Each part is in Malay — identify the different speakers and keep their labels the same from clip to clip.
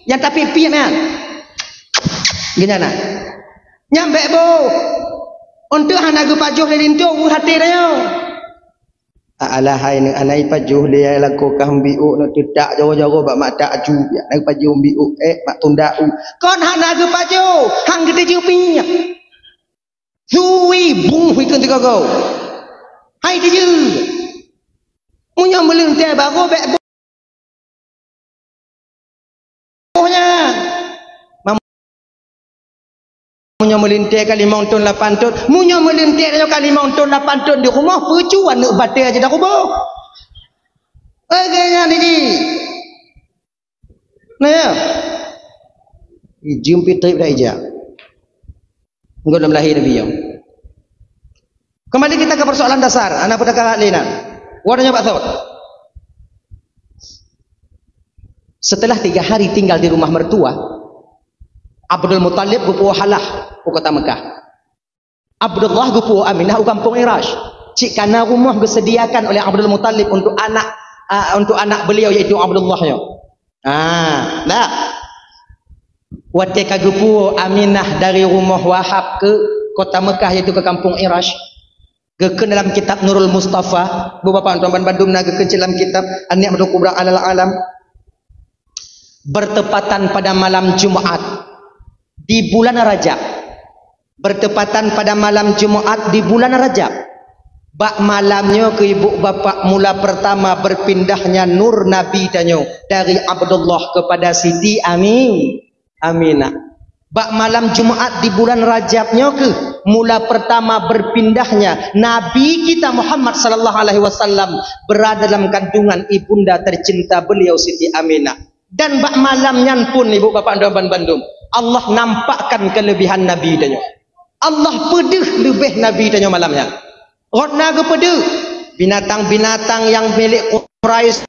Speaker 1: Yang tapi piye man. Gini nak. Nyambe bo. Untuk hanagu pajuh lelintung hati dia. Alahai ni anai pajuh dia laku kambiu nak tidak jauh-jauh bak mak tak aju ya nak pajuh biu mak tunda u kon hanagu pajuh hang gede jupi hui bung hui kan tiga go hai dia punya melung teh bago bek bohnya munyo melintir kali mountain 8 ton munyo melintir kali mountain 8 ton di rumah percuan nak batal aja dah rumah agaknya ni nah ya jumpi trip dah ija engkau dalam lahir nabi yang kembali kita ke persoalan dasar anak pedakah lina warnanya Pak Thor setelah 3 hari tinggal di rumah mertua Abdul Muttalib gupu halah ke kota Mekah. Abdullah gupu Aminah ke kampung Irash. Cik kana rumah disediakan oleh Abdul Muttalib untuk anak beliau iaitu Abdullahnya. Nah. Watika gupu Aminah dari rumah Wahab ke kota Mekah iaitu ke kampung Irash. Ke dalam kitab Nurul Mustafa, beberapa tuan Bandung naga ke dalam kitab An-Ni'matul Kubra alal alam. Bertepatan pada malam Jumaat di bulan Rajab, bertepatan pada malam Jumaat di bulan Rajab, bak malamnya ke ibu bapa mula pertama berpindahnya nur Nabi danyo dari Abdullah kepada Siti Aminah. Bak malam Jumaat di bulan Rajabnya ke mula pertama berpindahnya Nabi kita Muhammad sallallahu alaihi wasallam berada dalam kandungan ibunda tercinta beliau Siti Aminah. Dan bak malamnya pun ibu bapa dan Bandung Allah nampakkan kelebihan Nabi danyo. Allah pedih lebih Nabi danyo malamnya. Rodna ke pedih binatang-binatang yang milik Quraisy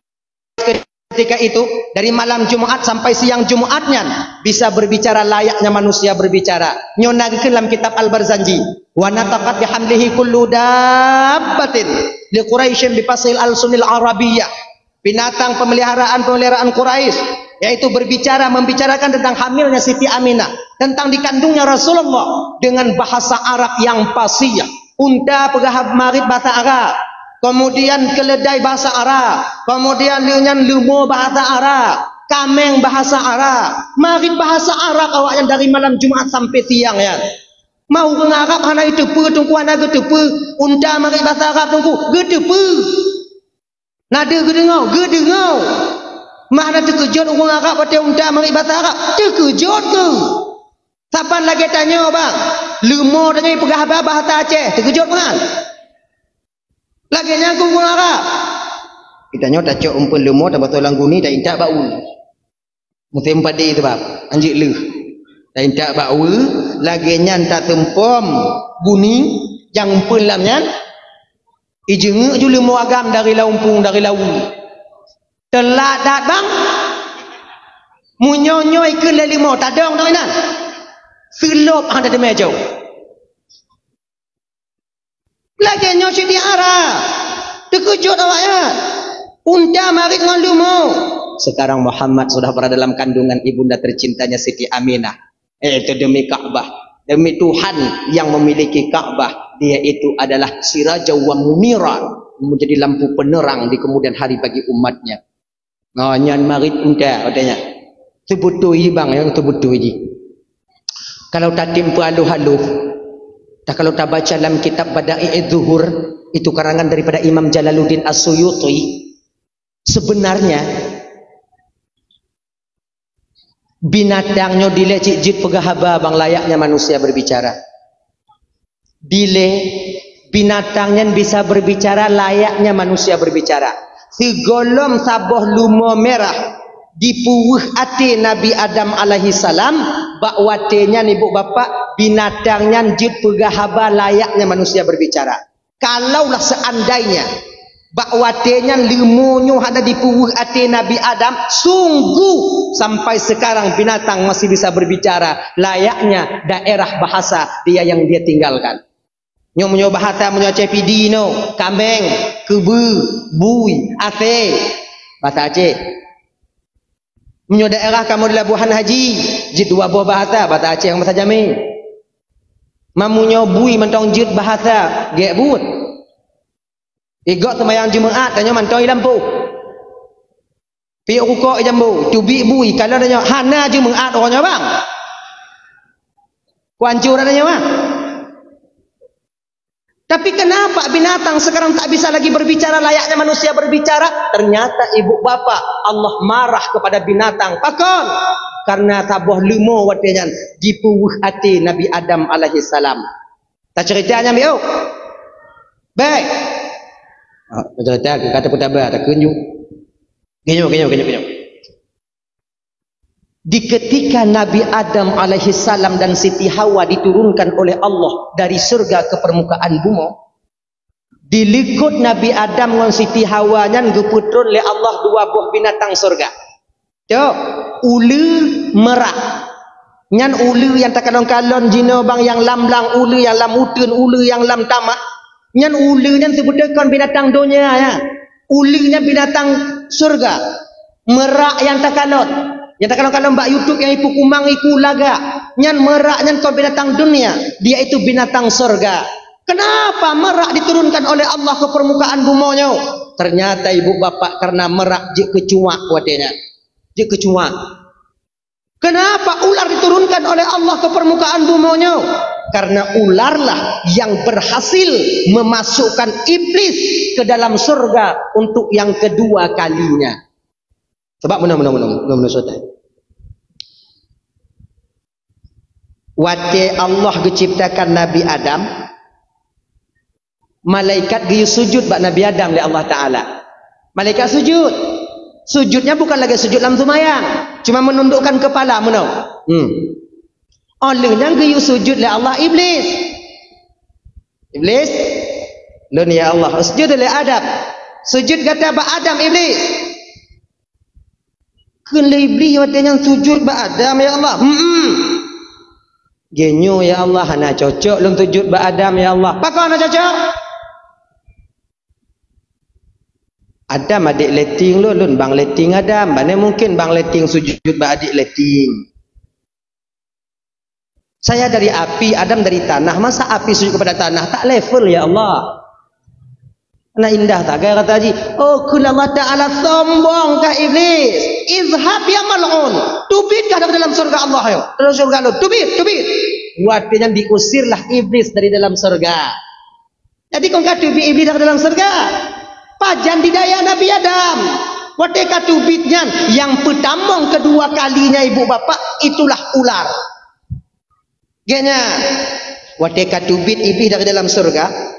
Speaker 1: ketika itu dari malam Jumat sampai siang Jumatnya bisa berbicara layaknya manusia berbicara. Nyona ke dalam kitab Al-Barzanji wa nataqat bihamdihi kullu dabbatin li Quraisyin bi fasil al-sunil arabiyyah. Binatang pemeliharaan Quraisy yaitu membicarakan tentang hamilnya Siti Aminah, tentang dikandungnya Rasulullah dengan bahasa Arab yang fasih. Unta pegahab marid bahasa Arab, kemudian keledai bahasa Arab, kemudian dengan lumo bahasa Arab, kameng bahasa Arab, marid bahasa Arab awaknya dari malam Jumat sampai siang ya. Mau ke Arab hana itu tungku hana getepe, unta marid bahasa Arab tungku getepe. Nada gedengau. Mana terkejut orang Arab pada unta mari bahasa Arab? Terkejut ke? Siapa lagi tanya bang? Lemah tanya pegah bahasa Aceh. Terkejut kan? Lagi nyangkung orang Arab. Kita tanya tak cok umpun lemah tak bahasa langguni tak intak bau. Mesti empat dia itu bang. Anjik leh. Tak intak bau. Lagi nyan tak tempom bunyi yang umpun lamnya. Ijenguk je lemah agam dari laumpung dari lawu. Teladat bang munyonyoy ke lelimo tadong tak inan selop ada di meja lagi nyosik di arah terkejut awaknya unta mari dengan lumo. Sekarang Muhammad sudah berada dalam kandungan ibunda tercintanya Siti Aminah. Itu demi Ka'bah, demi Tuhan yang memiliki Ka'bah. Dia itu adalah sirajau wa munira, menjadi lampu penerang di kemudian hari bagi umatnya. Nyan marit unta katanya. Tu betul je bang, yang tu betul je. Kalau tak timpa haluh-haluh, tak kalau tak baca dalam kitab Bada'i' Zuhur, itu karangan daripada Imam Jalaluddin As-Suyuti, sebenarnya binatangnya dile cik pegahaba bang layaknya manusia berbicara. Dile binatangnya bisa berbicara layaknya manusia berbicara. Sigolom saboh lumo merah dipuwuh ate Nabi Adam alaihi salam bak watenya ibu bapa binatangnya jid pegahaba layaknya manusia berbicara. Kalaulah seandainya bak watenya lumonyo ada dipuwuh ate Nabi Adam, sungguh sampai sekarang binatang masih bisa berbicara layaknya daerah bahasa dia yang dia tinggalkan. Nyo bahasa menyo CPD no, kambeng, kebu, bui, ate, bahasa Aceh. Menyo daerah kamu di Labuhan Haji, jid dua buah bahasa Aceh yang bahasa Jamil. Mamunyo bui mentong jid bahasa gek but. Igok semayang Jumaat tanya mantoi lampu. Pi rukuk jambu, tubi bui kalau tanya hana Jumaat orangnya bang. Kuancur adanya bang. Tapi kenapa binatang sekarang tak bisa lagi berbicara layaknya manusia berbicara? Ternyata ibu bapa Allah marah kepada binatang. Pakon? Karena tabuh lumo watinya dipuwuh hati Nabi Adam alaihi salam. Tak ceritanya biau. Baik. Cerita kata putabar tak kunjuk. Genyo. Di ketika Nabi Adam alaihi salam dan Siti Hawa diturunkan oleh Allah dari surga ke permukaan bumi, dilikut Nabi Adam dengan Siti Hawa nyan geputrun oleh Allah dua buah binatang surga. Cok, ulu merak. Nyan ulu yang tak kalon-kalon jino bang yang lam-lang ulu yang lam utun ulu yang lam tamak. Nyan ulu nyan sebutkan binatang dunia ya. Ulunya binatang surga. Merak yang tak kalon. Yang tak kalau mbak YouTube yang ipu kumang iku laga nyan merak nyan kau binatang dunia, dia itu binatang surga. Kenapa merak diturunkan oleh Allah ke permukaan bumonya? Ternyata ibu bapak karena merak je kecuak wadenya, je kecuak. Kenapa ular diturunkan oleh Allah ke permukaan bumonya? Karena ularlah yang berhasil memasukkan iblis ke dalam surga untuk yang kedua kalinya. Sebab mana sotai. Waktu Allah menciptakan Nabi Adam, malaikat giyu sujud bak Nabi Adam oleh Allah Taala. Malaikat sujud. Sujudnya bukan lagi sujud dalam sembahyang, cuma menundukkan kepala menau. Olehnya giyu sujud oleh Allah iblis. Iblis, lun ya Allah, sujud oleh Adam. Sujud kata bak Adam iblis. Kena iblis yang sujud bak Adam ya Allah. Genyo ya Allah, hana cocok lum sujud bak Adam ya Allah. Pakau hana cocok? Adam adik leting lun bang leting Adam. Mana mungkin bang leting sujud bak adik leting? Saya dari api, Adam dari tanah. Masa api sujud kepada tanah? Tak level ya Allah. Nah indah tak gaya kata haji. Oh kula Allah Ta'ala sombong ke iblis. Izhab ya mal'un. Tubitkah dalam surga Allah yo. Dalam surga lo. Tubit. Waktunya diusirlah iblis dari dalam surga. Jadi kau kata tubit iblis dari dalam surga. Pajan didaya Nabi Adam. Waktu kata tubitnya yang pertama kedua kalinya ibu bapak itulah ular. Ganya. Waktu kata tubit iblis dari dalam surga.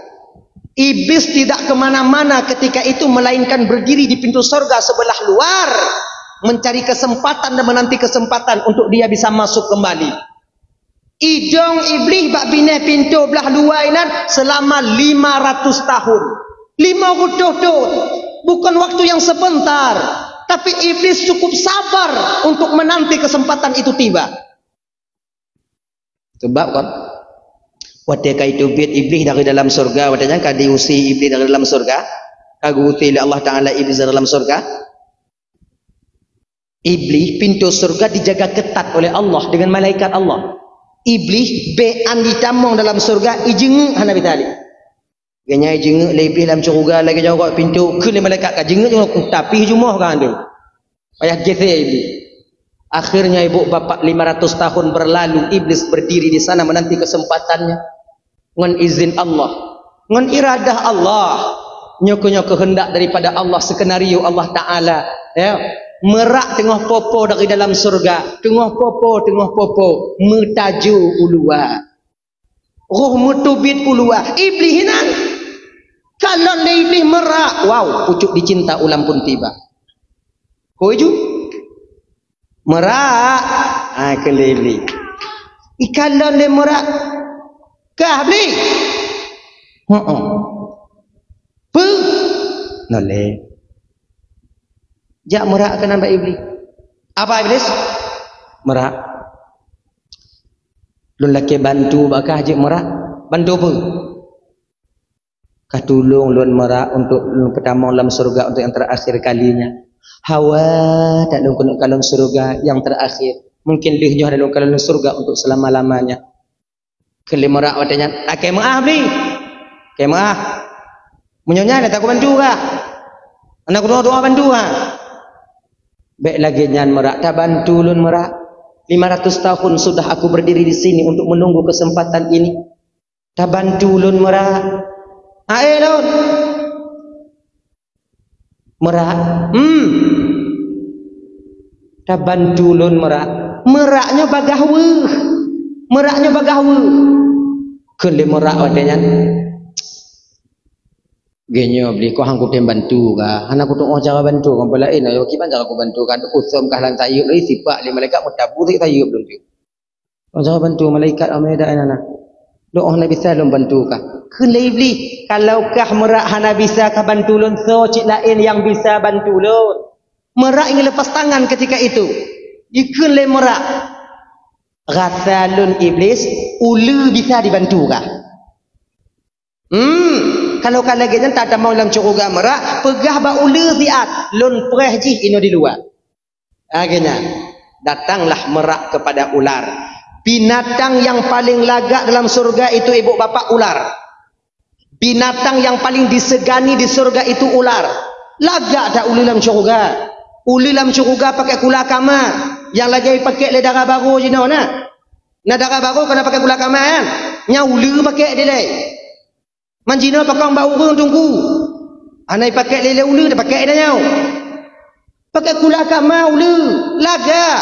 Speaker 1: Iblis tidak kemana-mana ketika itu melainkan berdiri di pintu surga sebelah luar mencari kesempatan dan menanti kesempatan untuk dia bisa masuk kembali. Idong iblis bak bina pintu belah luar ini selama 500 tahun. 500 tahun. Bukan waktu yang sebentar. Tapi iblis cukup sabar untuk menanti kesempatan itu tiba. Sebab kan waktu itu bit iblis dari dalam surga, waktunya kan diusir iblis dari dalam surga, kaguti oleh Allah Taala iblis dari dalam surga. Iblis pintu surga dijaga ketat oleh Allah dengan malaikat Allah. Iblis bean ditamong dalam surga ijeng hana bitali. Ganya ijeng lebih dalam surga lagi jauh pintu ke malaikat ka jeng tapi jumah kan tu. Payah gese iblis. Akhirnya ibu bapak 500 tahun berlalu iblis berdiri di sana menanti kesempatannya. Ngan izin Allah, ngan iradah Allah, nyoko kehendak daripada Allah, skenario Allah Taala. Ya, merak tengah popo dari dalam surga, tengah popo, metaju ulua, roh metubit ulua, iblis hinan. Kalau iblis merak, wow, pucuk dicinta ulam pun tiba. Koju merak, kelibli. Ikalan le merak. Kah beli? Pu? Nole. Jak merak ke nampak iblis. Apa iblis? Merak. Lu laki bantu bakah je merak? Bantu apa? Kah tolong lun merak untuk pertama dalam surga untuk yang terakhir kalinya. Hawa tak dalam kalon surga yang terakhir. Mungkin lihnya dalam kalon surga untuk selama-lamanya. Kelimara watanya, "Akai maaf beli." Akai maaf. Menyonya tak aku bantu kah? Anak doa bantu kah? Baik lagi nyan merak, tak bantu lun merak. 500 tahun sudah aku berdiri di sini untuk menunggu kesempatan ini. Tak bantu lun merak. Ae lun. Merak. Tak bantu lun merak. Meraknya bagahwe. Meraknya bagahwe. Kele merak wadanya. Genyo beli ko hang ko tem bantu ka anak ko tong cara bantu kan pelain ayo kiban cara ko bantu kan usum kah lan tayub lai sifat li malaikat mutabur tayub dun tu cara bantu malaikat ameda anak doa nabi sallam bantu ka kelai beli kalau kah merak hana bisa ka bantu lun so cik lain yang bisa bantu lun merak ingin lepas tangan ketika itu ikelai merak rasalun iblis ulu bisa dibantu kah kalau kalagenya tak ada mau dalam syurga merak, pegah ba ulu ziat, lun pereh ji ino di luar. Akhirnya datanglah merak kepada ular. Binatang yang paling lagak dalam surga itu ibu bapa ular. Binatang yang paling disegani di surga itu ular. Lagak tak ulu dalam syurga. Ulu dalam syurga pakai kula kama. Yang lagi pakai ledara baru je no na. Nadara baru kena pakai kula kama kan. Nya ulu pakai dia le. Manjina pakang bau urang tunggu. Anai pakai lele ulu dah pakai dah nyau. Pakai kula kama ulu, laga.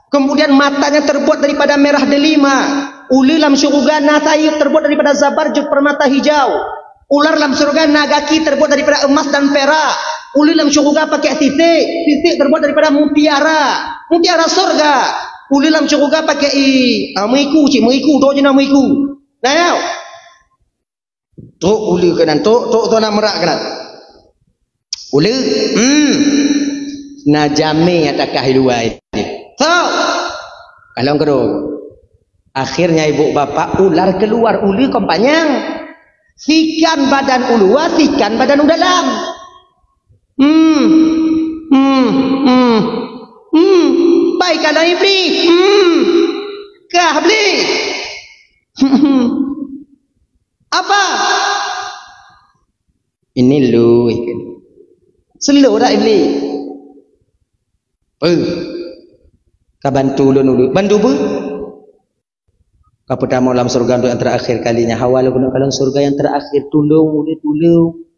Speaker 1: Kemudian matanya terbuat daripada merah delima. Ulu dalam syurga nasayib terbuat daripada zabarjud permata hijau. Ular dalam syurga nagaki terbuat daripada emas dan perak. Ulu dalam syurga pakai sisik, sisik terbuat daripada mutiara, mutiara surga. Ulu dalam syurga pakai meriku, cik meriku, dok je nama meriku. Nah, nyau. Tok ulu kanan tok nak merak kanan ulu najame atakah luai so kalau kedua akhirnya ibu bapa ular keluar ulu kompanyang sikan badan ulu sikan badan dalam baik kalau iblis kah beli apa ini lu selo dah iblis ka bantu lu dulu bantu bu ka pertama dalam surga untuk yang terakhir kalinya hawal guna dalam surga yang terakhir tolong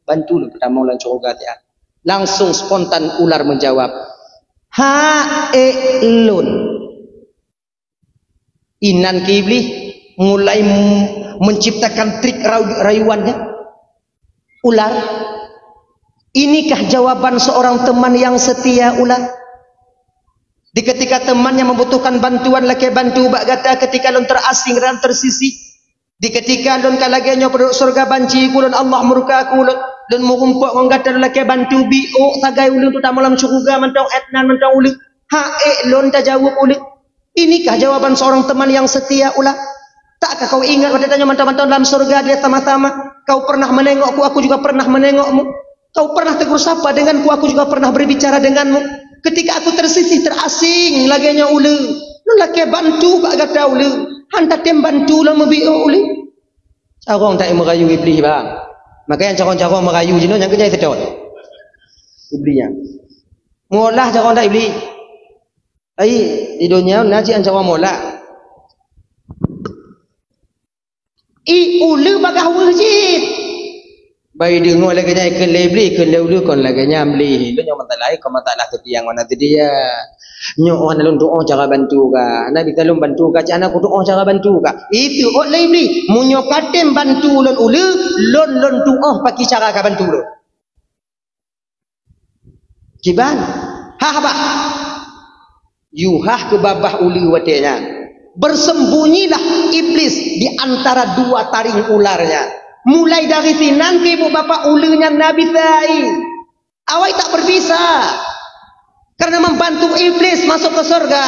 Speaker 1: bantu lu pertama dalam surga ya langsung spontan ular menjawab lun inan ke iblis mulai menciptakan trik rayuannya ular. Inikah jawaban seorang teman yang setia ular? Di ketika temannya membutuhkan bantuan laki bantu bak gata ketika lon terasing dan tersisi. Di ketika lon kalagenya penduduk surga banci kulun Allah murka kulun dan murumpak menggata laki bantu biuk tagai ulun tu tak malam syurga mentang etnan mentang ulun lon tak jawab ulun. Inikah jawaban seorang teman yang setia ular? Takkah kau ingat pada tanya mantan-mantan dalam surga dia sama-sama kau pernah menengokku, aku juga pernah menengokmu. Kau pernah tegur sapa denganku, aku juga pernah berbicara denganmu. Ketika aku tersisih terasing laganya ulu, lu laki bantu bak gata ulu, hantar tem bantu lah mebiu ulu. Carong tak merayu iblis bang. Makanya carong-carong merayu jino yang kerja sedot. Iblisnya. Molah carong tak iblis. Ai di dunia naji carong molah. Ulu bagah wujud. Bayi dengar lagi nya ikan lebli, ikan leulu kon lagi nya beli. Lu nyaman tak lain, kau mata lah tapi yang mana tadi ya. Nyo orang lalu doa cara bantu ka. Nabi kalau bantu ka, cak anak doa cara bantu ka. Itu ot lebli. Munyo katem bantu lon ulu, lon doa pakai cara ka bantu lon. Kiban, haba. Yuhah ke babah ulu watenya. Bersembunyilah iblis di antara dua taring ularnya. Mulai dari sini nanti ibu bapa ulunya Nabi Zai. Awak tak berbisa. Karena membantu iblis masuk ke surga.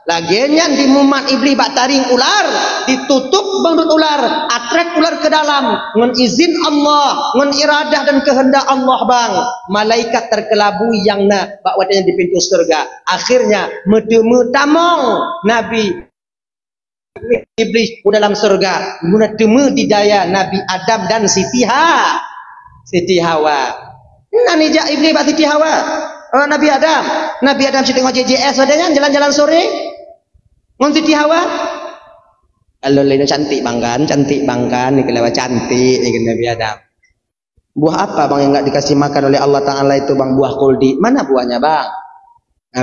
Speaker 1: Laginya di mumat iblis bak taring ular, ditutup bangdut ular, atrek ular ke dalam, ngan izin Allah, ngan iradah dan kehendak Allah bang. Malaikat terkelabu yang nak bak wadanya di pintu surga. Akhirnya medemu tamong Nabi iblis di dalam surga. Guna temu di daya Nabi Adam dan Siti Hawa. Nani jak iblis bak Siti Hawa? Oh, Nabi Adam si tengok JJS wadanya jalan-jalan sore. Ngon Siti Hawa. Kalau lain cantik bangkan ni kelewat cantik ni Nabi Adam. Buah apa bang yang enggak dikasih makan oleh Allah Taala itu bang? Buah kuldi. Mana buahnya bang?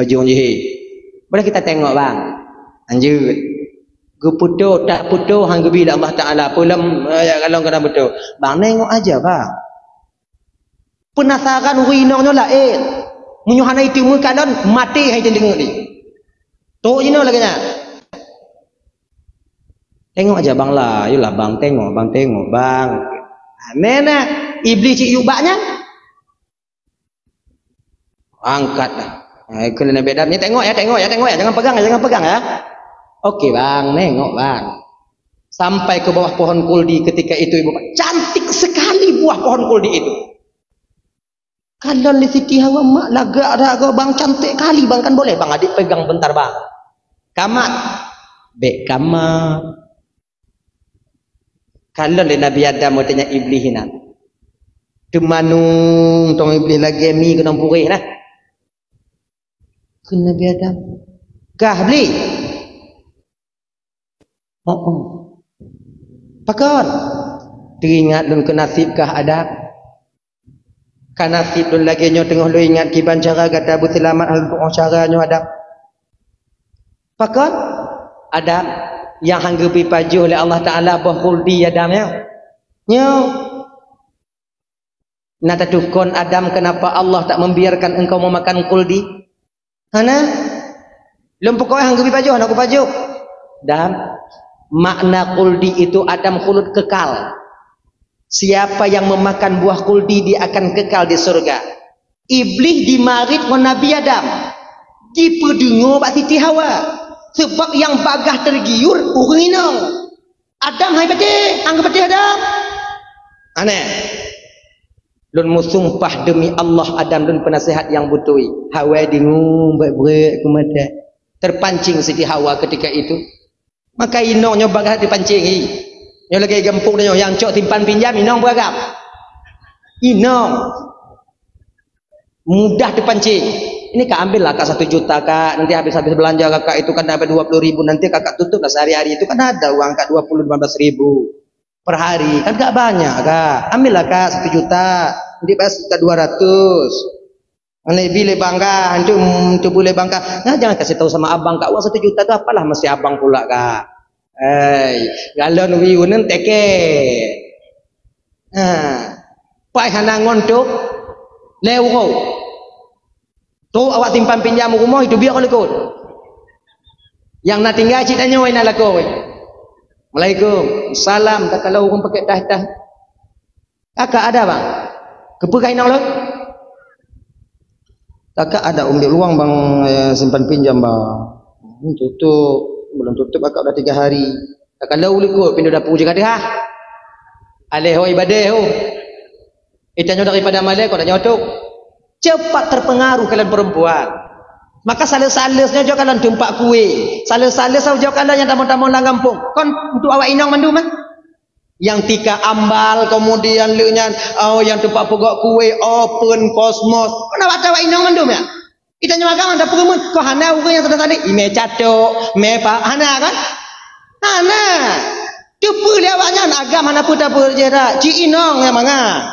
Speaker 1: Ujung je. Boleh kita tengok bang. Lanjut. Gu putu tak putu hang gebi Allah Taala pulam kalau kena putu. Bang nengok aja bang. Penasaran winongnya lain. Menyuhana itu mukalon mati hai tengok ni. Tu ino lagi nya. Tengok aja bang lah, yulah bang tengok bang. Mana iblis cik yubaknya? Angkat lah. Kena Nabi Adam ni tengok ya, jangan pegang ya. Okey bang, nengok bang. Sampai ke bawah pohon kuldi ketika itu ibu. Cantik sekali buah pohon kuldi itu. Kalau li Siti Hawa mak lagak dah kau bang, cantik kali bang, kan boleh bang adik pegang bentar bang. Kamat. Kalau li Nabi Adam tanya iblis nak. Temanung tong iblis lagi mi kena purih lah. Ke Nabi Adam. Kah beli? Oh. Pakon. Teringat lun ke nasib kah Adam? Kan nasib lun lagi nyo tengah lu ingat kiban cara kata Abu Selamat hal doa cara nyo Adam. Pakon? Adam yang hanggepi pajuh oleh Allah Taala bah khuldi Adam ya. Nyo. Nata tukon Adam kenapa Allah tak membiarkan engkau memakan khuldi? Hana? Lum pokok hanggepi pajuh aku pajuh. Dan makna khuldi itu Adam khulud kekal. Siapa yang memakan buah kuldi dia akan kekal di surga. Iblis dimarit dengan Nabi Adam. Dipedengar bak Siti Hawa. Sebab yang bagah tergiur urang inong. Adam hai peti, anggap peti Adam. Aneh. Lun musumpah demi Allah Adam lun penasihat yang butui. Hawa dengung baik-baik ke mata. Terpancing Siti Hawa ketika itu. Maka inongnya bagah dipancing. Yang lagi gempuk dia yang cok timpan pinjam inong beragam. Inong mudah dipancing. Ini kak ambil lah kak 1 juta kak. Nanti habis-habis belanja kakak itu kan dapat 20.000. Nanti kakak tutup lah sehari-hari itu kan ada uang kak 15.000 per hari. Kan gak banyak kak. Ambil lah kak 1 juta. Nanti pas kita 200. Ini boleh bangga. Itu boleh bangga. Nah jangan kasih tahu sama abang kak. Uang 1 juta itu apalah mesti abang pula kak. Galon wiunen teke. Pai hanangon tu lewro. Tu awak timpan pinjam rumah itu biar kau lekut. Yang nak tinggal cik tanya wei nak laku. Assalamualaikum. Salam tak kalau orang pakai dah. Kakak ada bang? Kepekai nak lo? Kakak ada ambil uang bang simpan pinjam bang. Tutup. Belum tutup akak dah 3 hari. Tak kalau boleh kot pindah dapur je kata ha. Alih hoi badai ho. Itanya daripada malai kau dah nyotok. Cepat terpengaruh kalian perempuan. Maka sales-salesnya jo kalian tempat kuih. Sales-sales jo kalian yang tamu-tamu lang kampung. Kon untuk awak inang mandu mah. Yang tika ambal kemudian leunya yang tempat pegok kuih open cosmos. Kon awak inang mandu ya. Kita nyamakan ada pengemun kau hana orang yang sedang ime catok me pak hana kan hana cepu lewatnya agam hana putar berjera ci inong ya manga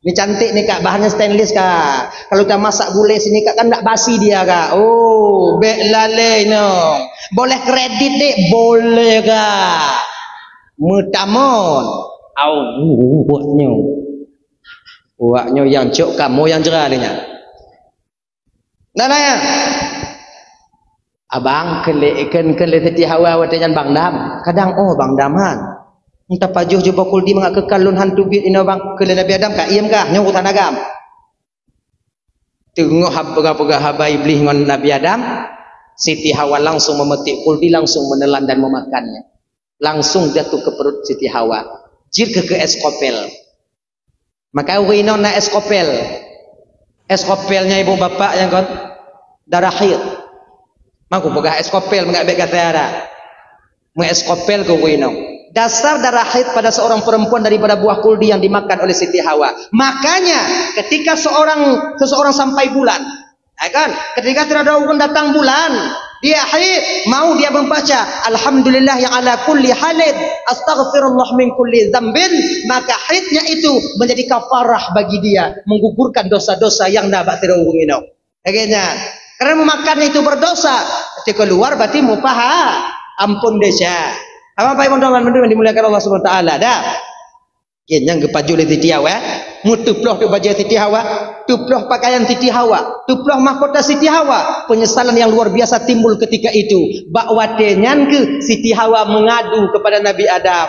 Speaker 1: ini cantik nih kak bahannya stainless kak kalau kita masak gulai sini kak kan tak basi dia kak oh bek lale no boleh kredit dek boleh kak mutamon buatnya yang cok kamu yang jerah nya. Nana ya. Abang kele Siti Hawa watajan Bang Dam. Kadang Bang Daman. Entah pajuh jumpa kuldi mengak kekal lun hantu bit ina bang kele Nabi Adam ka iem kah nyong utan agam. Tengok pegah-pegah haba iblis ngan Nabi Adam Siti Hawa langsung memetik kuldi, langsung menelan dan memakannya. Langsung jatuh ke perut Siti Hawa. Jir ke eskopel. Maka wino na eskopel. Eskopelnya ibu bapak yang kan darah haid. Maku pegah eskopel enggak bega tiara. Mengeskopel ke wino. Dasar darah haid pada seorang perempuan daripada buah kuldi yang dimakan oleh Siti Hawa. Makanya ketika seseorang sampai bulan, ya kan? Ketika terdaun datang bulan, dia haid, mau dia membaca alhamdulillah yang ala kulli halid, astaghfirullah min kulli dzambin, maka haidnya itu menjadi kafarah bagi dia, menggugurkan dosa-dosa yang dapat terdaun itu. Akhirnya, karena memakannya itu berdosa, ketika keluar berarti mupaha, ampun desa. Apa teman-teman yang dimuliakan Allah Subhanahu wa taala dah. Yang kepaju le Siti Hawa, mutuploh tu baju Siti Hawa, tuploh pakaian Siti Hawa, tuploh mahkota Siti Hawa. Penyesalan yang luar biasa timbul ketika itu. Bakwate nyanke Siti Hawa mengadu kepada Nabi Adam.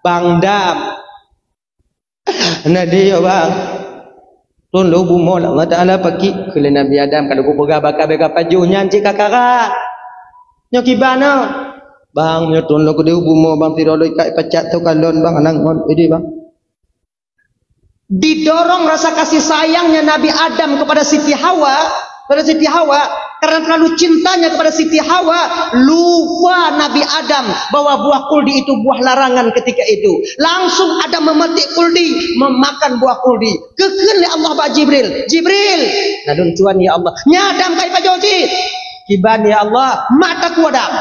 Speaker 1: Bang Dam. Nabi ya bang. Tun lu bumo Allah Taala pagi ke Nabi Adam kalau ku pegah bakal bega paju nyanci kakara. Nyokibana. Bang nyotun lu ku bumo bang tiro lu ikai pecat tu kalon bang anang mon ini bang. Didorong rasa kasih sayangnya Nabi Adam kepada Siti Hawa, karena terlalu cintanya kepada Siti Hawa, lupa Nabi Adam bahwa buah kuldi itu buah larangan ketika itu. Langsung Adam memetik kuldi, memakan buah kuldi. Kekun oleh Allah Pak Jibril, nadun cuan ya Allah, nyadam kai pajoji, kiban ya Allah, mataku Adam,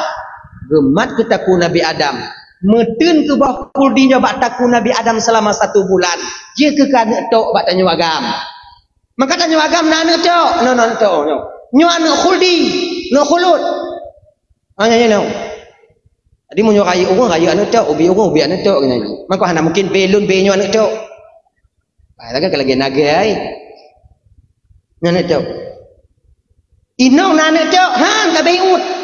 Speaker 1: gemat ketaku Nabi Adam. Medun ke bawah kuldinya bak taku Nabi Adam selama 1 bulan. Dia ke kan tok bak tanya agam. Maka tanya agam nana tok. No tok. Nyo anak kuldi, no kulut. Hanya no. Tadi mau nyokai urang raya anak tok, ubi anak tok gini. Maka hana mungkin belun benyo anak tok. Lagi lagi naga ai. Nana tok. Inong nana tok, hang ka bayut.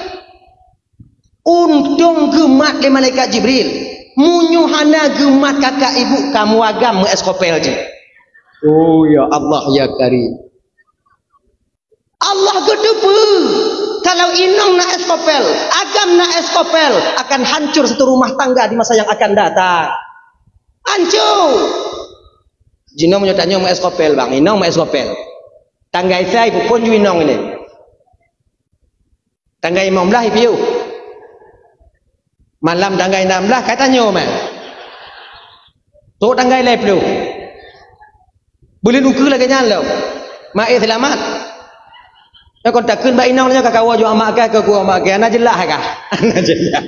Speaker 1: Untung gemat le malaikat Jibril. Munyuhana gemat kakak ibu kamu agam eskopel je. Oh ya Allah ya Karim. Allah gedepu. Kalau inong na eskopel, agam na eskopel, akan hancur satu rumah tangga di masa yang akan datang. Hancur. Jino menyotanya mau eskopel bang, inong mau eskopel. Tangga saya ibu pun inong ini. Tangga imam lah ibu. Malam tanggai 16 katanya man. Tok tanggai lep lu. Boleh nuker lagi nyala. Mai selamat. Ya kon takun ba inong nya ka kawa jo amak ka ke ku amak ka na jelah ka. Na jelah.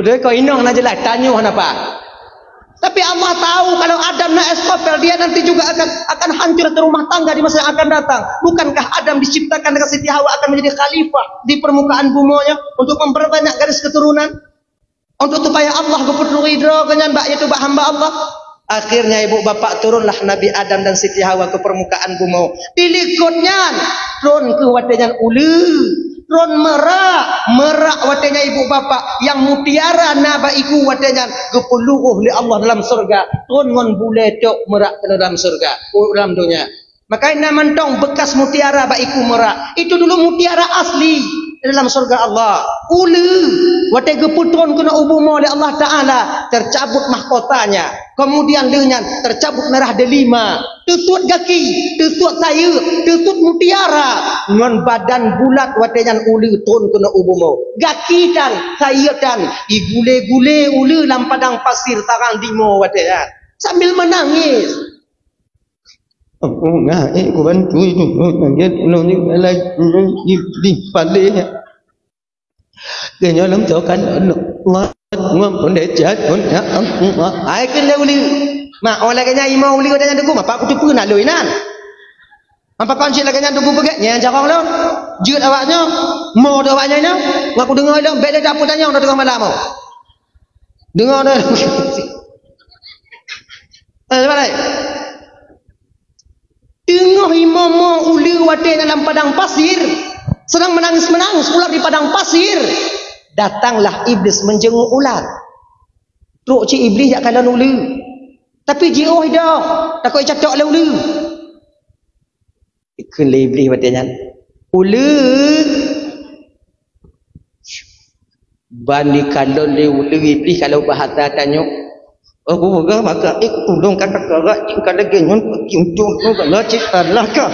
Speaker 1: Betul kau inong na jelah tanya apa? Tapi Allah tahu kalau Adam na eskopel dia nanti juga akan hancur ke rumah tangga di masa yang akan datang. Bukankah Adam diciptakan dengan Siti Hawa akan menjadi khalifah di permukaan bumonya untuk memperbanyak garis keturunan? Untuk supaya Allah keputu ridho dengan mbak itu mbak hamba Allah. Akhirnya ibu bapak turunlah Nabi Adam dan Siti Hawa ke permukaan bumo. Dilikutnya turun ke watenyan ulu. Ron merak watenya ibu bapak yang mutiara nabaiku watenya gepuluh li Allah dalam surga ron ngon bule tok merak ke dalam surga dalam dunia. Makanya mentong bekas mutiara baiku merak itu dulu mutiara asli dalam surga Allah. Ulu wate geputron kena ubumo oleh Allah Taala tercabut mahkotanya. Kemudian dengan tercabut merah delima, tutut kaki, tutut sayur, tutut mutiara, ngon badan bulat watenyan ulu ton kena ubumo. Gaki dan sayur dan igule-gule ulu lam padang pasir tarang dimo watenyan sambil menangis. Oh enggak, aku bantu itu. Nangis ni lagi di palenya. Kenya lam cokan Allah ngom pun decat pun ya Allah. Ai kena uli. Mak oleh kenya imau uli kena dugu apa aku cupu nak loinan. Apa kunci lagi kenya dugu pegaknya jarang lo. Jut awaknya, mau awaknya nya. Aku dengar dah beda dapur tanya dah tengah malam mau. Dengar dah. Balik. Tengah imam uli wate dalam padang pasir. Sedang menangis-menangis ular di padang pasir. Datanglah iblis menjenguk ular. Truk ci iblis jak kalan ulu. Tapi jioh dah. Takut catok le ulu. Ikun le iblis watenya. ule bani kalau ule iblis kalau bahasa tanya aku pegang maka tolong kata kerak kada genyon kincung tu kalau cita lah kah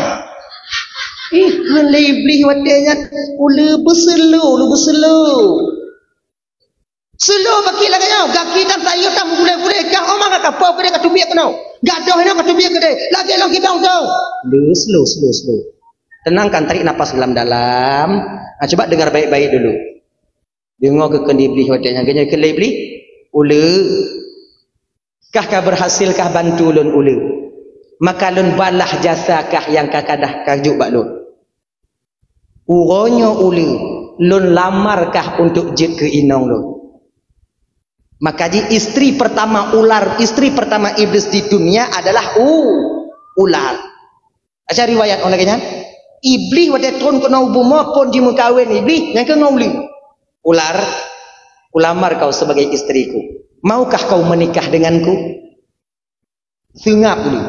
Speaker 1: kalau iblis watanya ule berselo selo baki lah kaya kaki dan saya tak boleh kah omang kata apa dia kata biak kau gadoh nak kata biak dia lagi bang tau slow tenangkan, tarik nafas dalam. Coba dengar baik-baik dulu. Dengar ke iblis wadanya. Ganya ke iblis. Ule. Kah berhasilkah bantu lun ule? Maka lun balah jasakah yang kakadah kajuk bak lun? Uronyo ule. Lun lamarkah untuk jid ke inong lun? Maka istri pertama ular, istri pertama iblis di dunia adalah ular. Ada riwayat orang kanya? Iblis wadah turun kena ubumah pun di mengkawin iblis yang ke ngauli ular ulamar kau sebagai istriku, maukah kau menikah denganku? Tengap dulu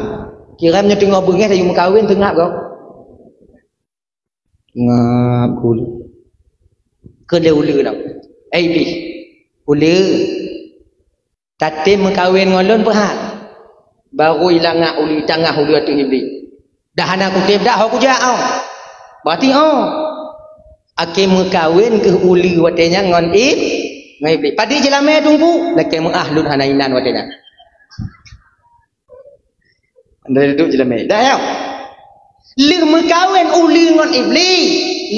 Speaker 1: kiramnya tengah bengih dari mengkawin tengap kau ngap dulu kedua tau iblis ule tatim mengkawin ngolon perhat baru hilang uli tengah uli atu iblis dah anak aku dah aku jauh berarti akan mengkawin ke uli watenya ngon iblis padi jelame tunggu laki mengahlun hanainan watenya anda duduk jelame dah ya le mengkawin uli ngon iblis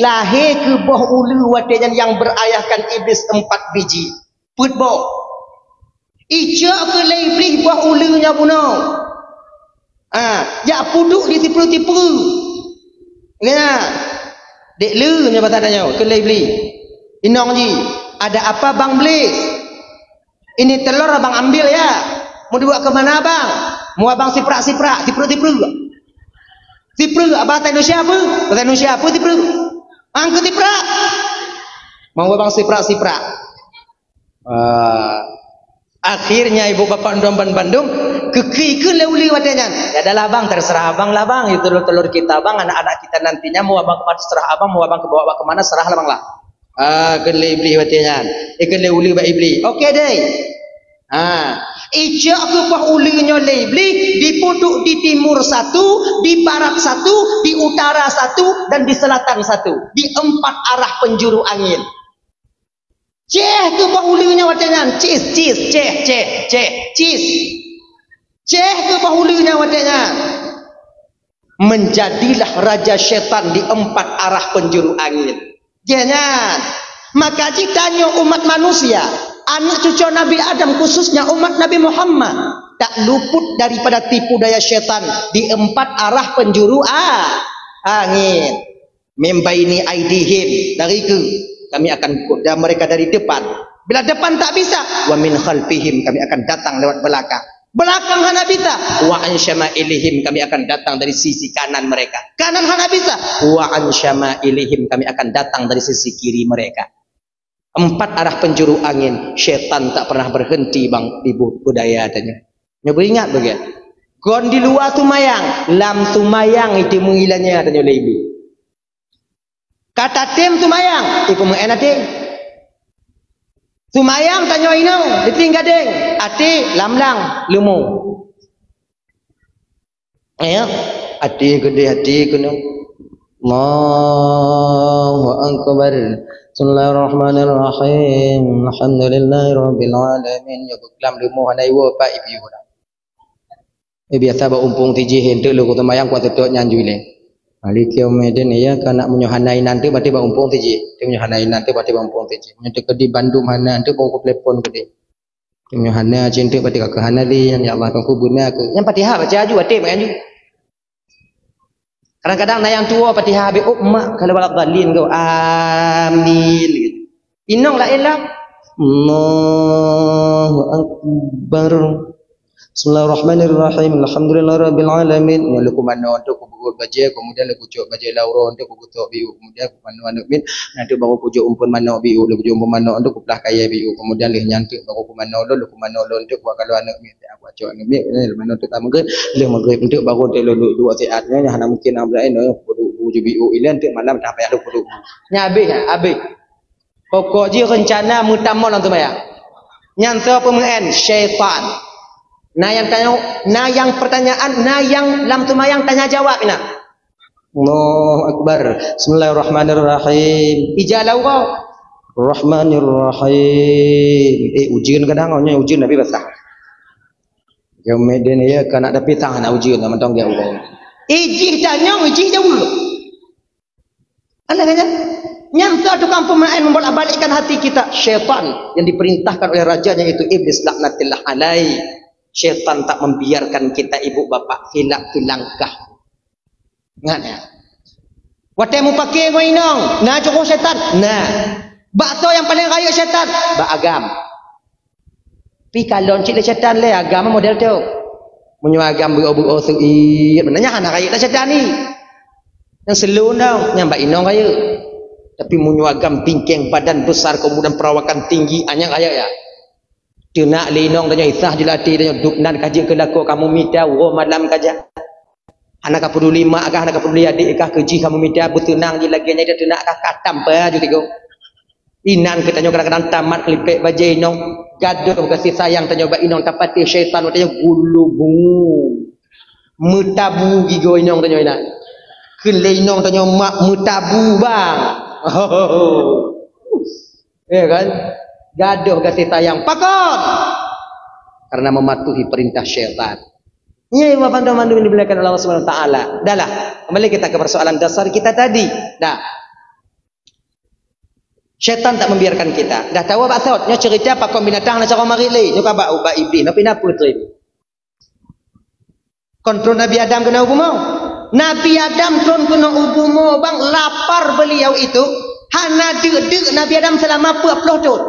Speaker 1: lahir ke boh uli watenya yang berayahkan iblis 4 biji put boh ijak ke le iblis boh ulinya puno ya puduk di tipu-tipu ya dek le nya batanya ke lebli inong ji ada apa bang Blis ini telur abang ambil ya mau dibawa ke mana bang mau abang siprak tipu abang Indonesia apa tipu angkat tiprak mau abang siprak akhirnya ibu bapak Bandung keki ke leuli wadanya ya adalah bang terserah abang lah bang itu telur kita bang anak-anak kita nantinya mau abang kemana terserah abang mau abang bawa kemana serah lah bang lah ke leuli wadanya ke leuli ba iblis oke deh ijak ke bah ulinya leuli dipuduk di timur satu di barat satu di utara satu dan di selatan satu di 4 arah penjuru angin ceh ke bahulinya wadanya cis ceh ke bahulinya wadanya menjadilah raja syaitan di 4 arah penjuru angin jangan maka ditanya umat manusia anak cucu Nabi Adam khususnya umat Nabi Muhammad tak luput daripada tipu daya syaitan di 4 arah penjuru angin membaini aidihim dari ke kami akan kuda mereka dari depan bila depan tak bisa wa min khalfihim kami akan datang lewat belakang hana bisa wa an syama'ilihim kami akan datang dari sisi kanan mereka kanan hana bisa wa an syama'ilihim kami akan datang dari sisi kiri mereka 4 arah penjuru angin syaitan tak pernah berhenti bang ibu budaya tanya nyoba ingat bagian gon di luar tumayang lam tumayang itu mengilannya tanya lebi kata tim tumayang iku mengenak ding tumayang tanya ino ditinggal ding ati lamlang lumu ayo ati gede ati kuno Allahu akbar Bismillahirrahmanirrahim Alhamdulillahirabbil alamin ya klam lumu hanai wo pa ibu biasa ba umpung tiji hendak lu tumayang kuat tok nyanjule Alik yaumidin ya kana menyohanai nanti berarti ba umpung tiji. Dia menyohanai nanti berarti ba umpung tiji. Menyetek di Bandung mana nanti bawa telepon gede. Dia menyohanai cinta berarti ka hana li ya Allah kan kubuna aku. Yang Fatihah baca aju ate makan aju. Kadang-kadang yang tua Fatihah be mak kalau balak dalin kau amin gitu. Inong la ilah. Allahu akbar. Bismillahirrahmanirrahim. Alhamdulillahirabbil alamin. Lalu mana untuk kubur baca kemudian lalu kucuk baca lauro untuk kukutuk biu kemudian mana anak min nanti baru kucuk umpun mana biu lalu kucuk umpun mana untuk kuplah kaya biu kemudian leh nyantik baru kumana lalu kumana lalu untuk buat kalau anak min aku acok anak min mana untuk tamu ke leh maghrib untuk baru lalu dua saatnya hanya mungkin ambil no kudu JBO ilan tu malam dah payah 20. Nya habis. Pokok je rencana mutamol tu maya. Nyanta pemain syaitan. Yang pertanyaan, yang lam tu mayang tanya jawab ina. Allahu Akbar. Bismillahirrahmanirrahim. Ijalau kau. Rahmanirrahim. Ujian kadang-kadang ujian Nabi basah. Yang medan ya kan ada pitang nak ujian nak mentong dia Allah. Ijih tanya ijih jauh. Allah kata, nyangka tukang pemain membolak-balikkan hati kita. Syaitan yang diperintahkan oleh rajanya itu iblis laknatillah alai. Syaitan tak membiarkan kita ibu bapa hilap ke langkah. Ingatnya. Watemu pakai kau inong. Nah cukup syaitan. Nah. Bakso yang paling raya syaitan. Agam. Pi kalau cik le syaitan le agama model tu. Munyo agam beru-beru sui. Benarnya anak raya syaitan ni. Yang selu dong, nyambak inong raya. Tapi munyo agam tingkeng badan besar kemudian perawakan tinggi anyang raya ya. Dia nak le inong tanya isah dilatih tanya duknan kaji ke lako kamu minta wo malam kaja. Anak ka peduli mak kah anak ka peduli adik kah keji kamu minta bertenang di lagi nya dia nak kah katam pa ju tigo. Inan kita tanya kadang-kadang tamat kelipek baju inong gaduh kasih sayang tanya ba inong tapati syaitan tanya gulubu mutabu gigo inong tanya ina keun le inong tanya mak mutabu bang ya kan gaduh kasih sayang pakot karena mematuhi perintah syaitan. Ini mandu yang diberikan oleh Allah Subhanahu wa taala. Dahlah kembali kita ke persoalan dasar kita tadi. Dah syaitan tak membiarkan kita. Dah tahu apa saud? Nya cerita pakon binatang na cara mari le. Nya ka ba ubah iblis. Tapi napa putri? Kontrol Nabi Adam kena ubumo. Nabi Adam tron kena ubumo bang lapar beliau itu. Hana deg Nabi Adam selama 40 tahun.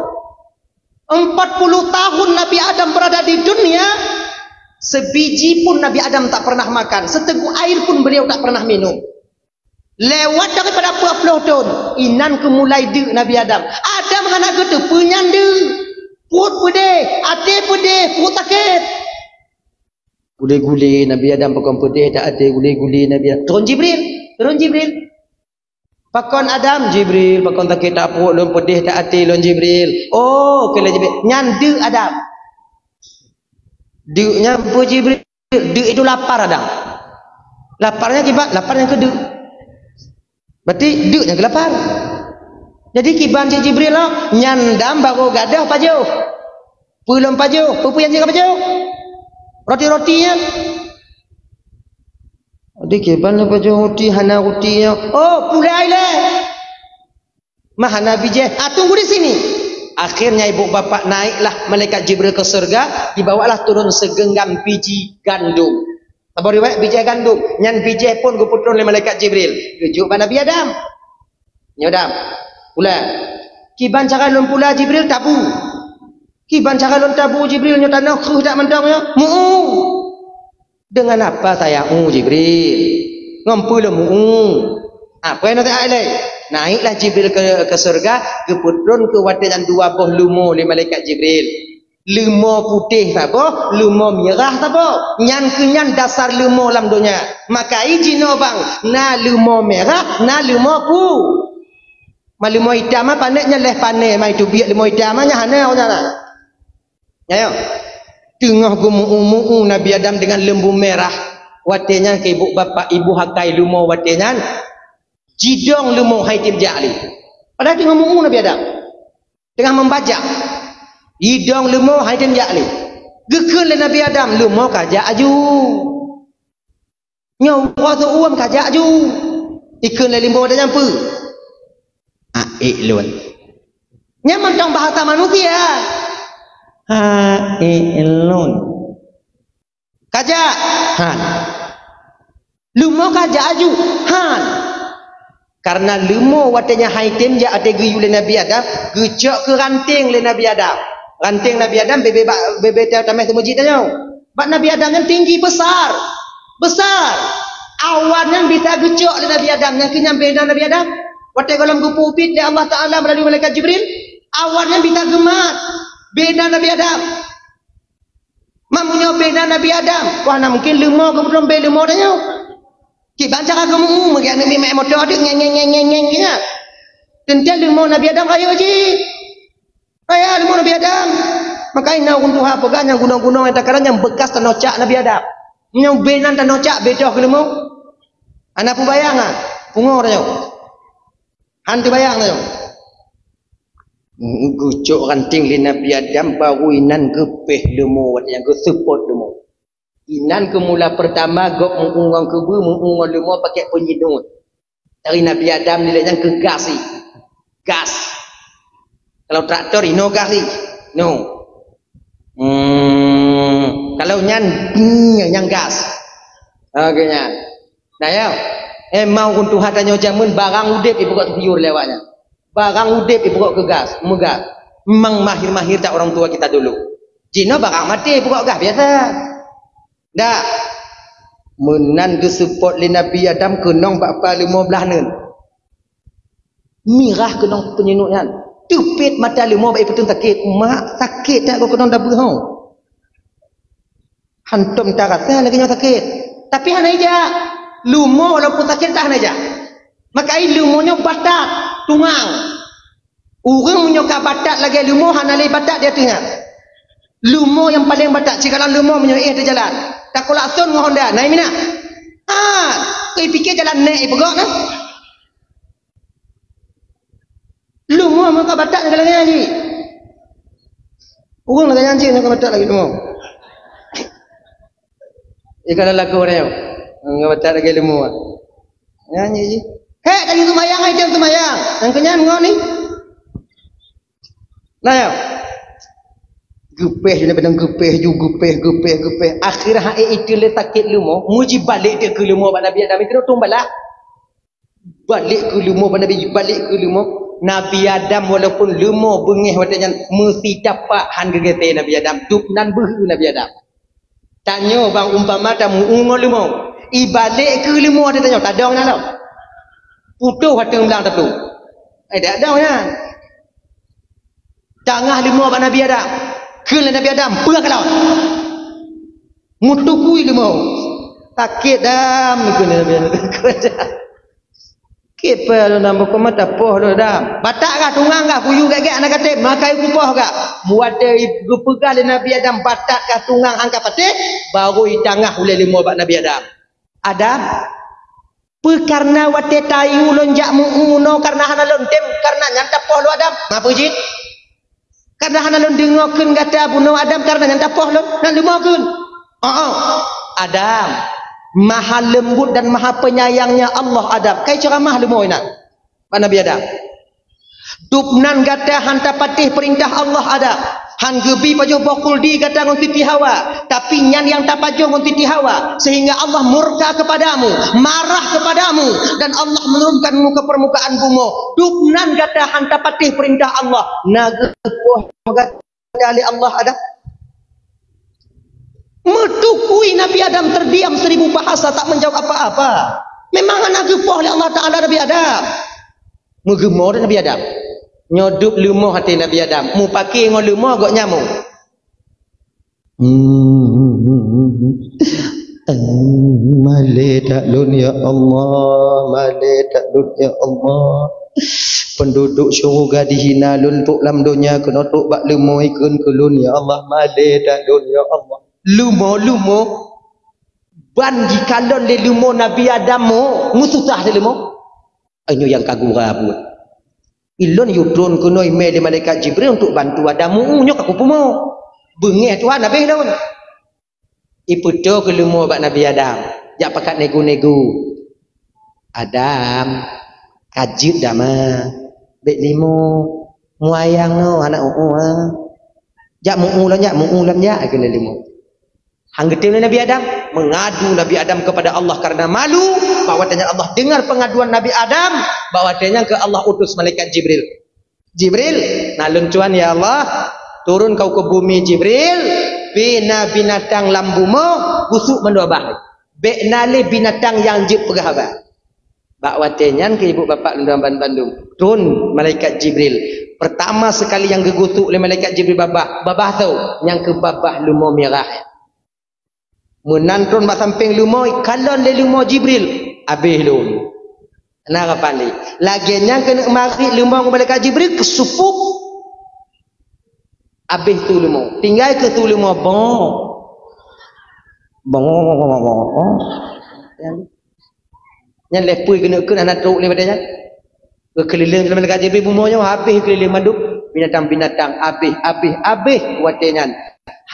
Speaker 1: 40 tahun Nabi Adam berada di dunia. Sebiji pun Nabi Adam tak pernah makan. Seteguk air pun beliau tak pernah minum. Lewat daripada 40 tahun inan ke mulai dek Nabi Adam. Adam anak kata penyanda perut pedih hati pedih perut sakit guli-guli Nabi Adam pakon pedih tak ada guli-guli Nabi Adam turun Jibril pakon Adam Jibril pakon sakit tak perut lon pedih tak hati lon Jibril oh kala Jibril nyanda Adam deknya apa Jibril dek itu lapar Adam laparnya kibat lapar yang kedua. Berarti duk yang kelapar. Jadi kiban Cik Jibril lah nyandam baru gadah paju. Belum paju, pupu yang jaga paju. Roti-rotinya. Jadi kiban paju roti hana rotinya. Oh, pulai le. Mahana bijih. Tunggu di sini. Akhirnya ibu bapa naiklah malaikat Jibril ke surga, dibawalah turun segenggam biji gandum. Apa riwayat biji gandum nyan biji pun guputun oleh malaikat Jibril kejuk pada Nabi Adam nyodam pula kiban cara lon pula Jibril tabu kiban cara lon tabu Jibril nyo tanah khuh tak mentangnya dengan apa saya Jibril ngampul apa yang nanti naiklah Jibril ke surga guputun ke wadian 2 buah lumo oleh malaikat Jibril. Lumo putih tak apa, lumo merah tak apa. Nyan kenyan dasar lumo dalam dunia. Maka ijino bang, na lumo merah, na lumo pu. Ma lumo hitam apa paneknya leh panek, mai tu biak lumo hitam nya hana ona. Ya yo. Tengah gumu Nabi Adam dengan lembu merah. Watenya ke ibu bapa ibu hakai lumo watenya. Jidong lumo haitim jali. Padahal tengah mumu Nabi Adam. Tengah membajak. Hidung lumo haidim jali. Gekun le Nabi Adam lumo kajak aju. Nyawa tu uam kajak aju. Ikun le limbo dah nyampu. Lun. Nyaman tong bahasa manusia. Lun. Kajak han. Lumo kajak aju han. Karena lumo watanya haitim ja ate geyu le Nabi Adam, gecok ke ranting le Nabi Adam. Ranting Nabi Adam bebe tamai temujid tanya. Bak Nabi Adam yang tinggi besar. Awan yang bisa gecok le Nabi Adam yang kenyampe Nabi Adam. Watai kolam gupu upit le Allah Taala melalui malaikat Jibril. Awan yang bisa gemat beda Nabi Adam. Mamunya beda Nabi Adam. Wah, mungkin lumo kemudian beda lumo tanya. Ki baca kamu mungkin Nabi mek motor ada ngeng ya. Tentu lumo Nabi Adam kaya je. Kaya lumo Nabi Adam. Makanya untuk apa kan yang gunung-gunung yang takaran yang bekas tanocak Nabi Adam. Yang benan tanocak bedoh ke lumo. Anak pun bayangan. Pungo dah yo. Hantu bayang dah yo. Gucuk ranting li Nabi Adam baru inan gepeh lumo yang ke support lumo. Inan ke mula pertama gok mengungang kebu mengungang lumo pakai penyidun. Dari Nabi Adam nilainya ke gas sih. Gas. Kalau traktor ino gas sih. No. Kalau yang gas. Okey nyan. Nah ya. Mau untuk hatanya jamun barang udip ibu kok tiur lewatnya. Barang udip ibu kok ke gas, megah. Memang mahir-mahir tak orang tua kita dulu. Jino barang mati ibu kok gas biasa. Dah. Menan ke support li Nabi Adam kenong bakpa 15 nen. Mirah kenong penyinuknya. Tupit mata 5 baik betul sakit. Mak sakit tak kau kenong dah berhau. Hantum tak rasa lagi yang sakit. Tapi hana aja. Lumo walaupun sakit tak hana aja. Maka lumonya batak, tungang. Orang menyokap batak lagi lumo hana lagi batak dia tengah. Lumo yang paling batak. Jika lumo menyokap dia jalan. Tak kau lakson dengan Honda. Naik mina. Kau fikir jalan naik pegak nah. Lumo muka batak lagi lagi. Orang lagi nyanyi muka batak lagi lumo. Kalau lagu orang muka batak lagi lumo. Nyanyi je. Hei, tadi tumayang aja tumayang. Yang kenyang ngau ni. Nah ya. Gupeh je benang gupeh. Akhirnya itu le takit lumo, muji balik dia ke lumo Nabi Adam kena tumbala. Balik ke lumo Nabi Adam walaupun lumo bengih watanya mesti dapat han gegete Nabi Adam. Dupnan behu Nabi Adam. Tanya bang umpama tamu ungol lumo. Ibalik ke lumo dia tanya tak ada orang nak. Putuh hati belang tu. Tak ada orang. Tengah lumo Nabi Adam. Kena Nabi Adam perak laut. Mutukui limau. Sakit dam kena Nabi Adam. Kepa lo nama ko mata poh lo dam. Batak kah tungang kah puyu gak anak kata makai kupoh kah. Buat pegal Nabi Adam batak kah tungang angkat patih baru i tengah oleh limau bak Nabi Adam. Adam karena wate tayu lonjak muno karena hana lontem karena nyanta poh lo Adam. Ngapa jit? Karena hana lon dengokeun kata bunuh Adam karena nyanta poh lon nan lumokeun. Adam maha lembut dan maha penyayangnya Allah Adam. Kai cara mah lumoina. Nabi Adam. Dupnan kata hanta patih perintah Allah Adam. Han gebi pajuh bokul di kata ngon titi Hawa, tapi nyan yang tak pajuh ngon titi Hawa sehingga Allah murka kepadamu, marah kepadamu dan Allah menurunkanmu ke permukaan bumi. Dupnan kata hanta patih perintah Allah. Nagepoh kata Allah Adam. Metukui Nabi Adam terdiam 1000 bahasa tak menjawab apa-apa. Memang nagepoh oleh Allah Taala Nabi Adam. Megemor Nabi Adam. Nyodup lumoh hati Nabi Adam. Mu pakai ngol lumoh gok nyamuk. Male tak lun ya Allah, male tak lun ya Allah. Penduduk syurga dihina lun tuk lam dunia kena tuk bak lumoh ikun kulun ya Allah, male tak lun ya Allah. Lumoh ban di kalon le lumoh Nabi Adam mu susah de lumoh. Anyo yang kagura buat. Ilon yudron kuno email di malaikat Jibril untuk bantu Adamu nyok aku pumo. Bengih Tuhan Nabi daun. Iputo ke lumo bak Nabi Adam. Jak pakat nego-nego. Adam kajut dama. Bek limo muayang no anak Jak muulam ya kena limo. Hanggetim Nabi Adam mengadu Nabi Adam kepada Allah karena malu bahwatanya Allah dengar pengaduan Nabi Adam bahwatanya ke Allah utus malaikat Jibril. Jibril, nalun cuan ya Allah, turun kau ke bumi Jibril, bina binatang lambumo busuk mendua bahai. Beknale binatang yang jip pegahaba. Bahwatanya ke ibu bapa dalam Bandung. Turun malaikat Jibril. Pertama sekali yang gegutuk oleh malaikat Jibril babah tahu yang ke babah lumo merah. Menantun bak samping lumoy kalon le lumo Jibril habis lu. Nak pandai. Laginya kena mari lumang malaikat Jibril kesupuk. Habis tu lumang. Tinggal ke tu lumang bong. Yang lepui kena anak truk ni padanya. Keliling malaikat Jibril bumonya habis keliling manduk binatang-binatang habis watenya.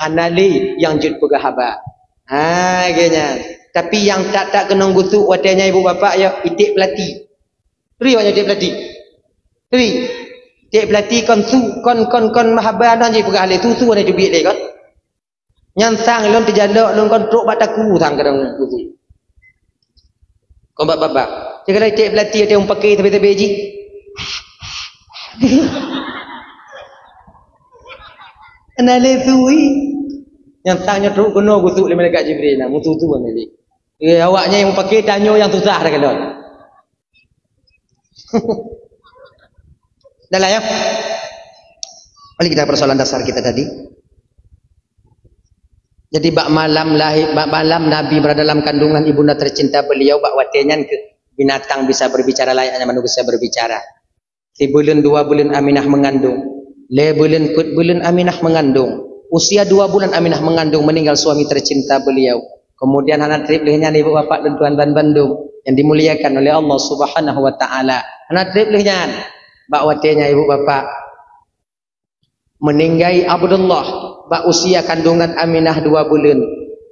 Speaker 1: Hanali yang jut pegah haba. Kayaknya. Tapi yang tak kena gutuk watenya ibu bapa ya itik pelati. Ri wanya itik pelati. Ri. Itik pelati kon mahaba dan je pegah le tu ada jubik le kon. Nyansang lon terjalak lon kon truk bataku tang kadang gutuk. Kon bapa. Jika itik pelati ada yang pakai tepi-tepi ji. Anale tui. Yang tanya teruk kena gutuk le malaikat Jibril nak mutu-tu ameli. Awaknya yang pakai tanyo yang susah dah kalau. Dah lah ya. Mari kita persoalan dasar kita tadi. Jadi bak malam Nabi berada dalam kandungan ibunda tercinta beliau bak watenyan ke binatang bisa berbicara layaknya manusia berbicara. 3 bulan 2 bulan Aminah mengandung. 5 bulan Aminah mengandung. Usia 2 bulan Aminah mengandung meninggal suami tercinta beliau. Kemudian anak trip lehnya ibu bapak dan tuan ban Bandung yang dimuliakan oleh Allah Subhanahu wa taala. Anak trip lehnya bak watenya ibu bapak meninggai Abdullah bak usia kandungan Aminah 2 bulan.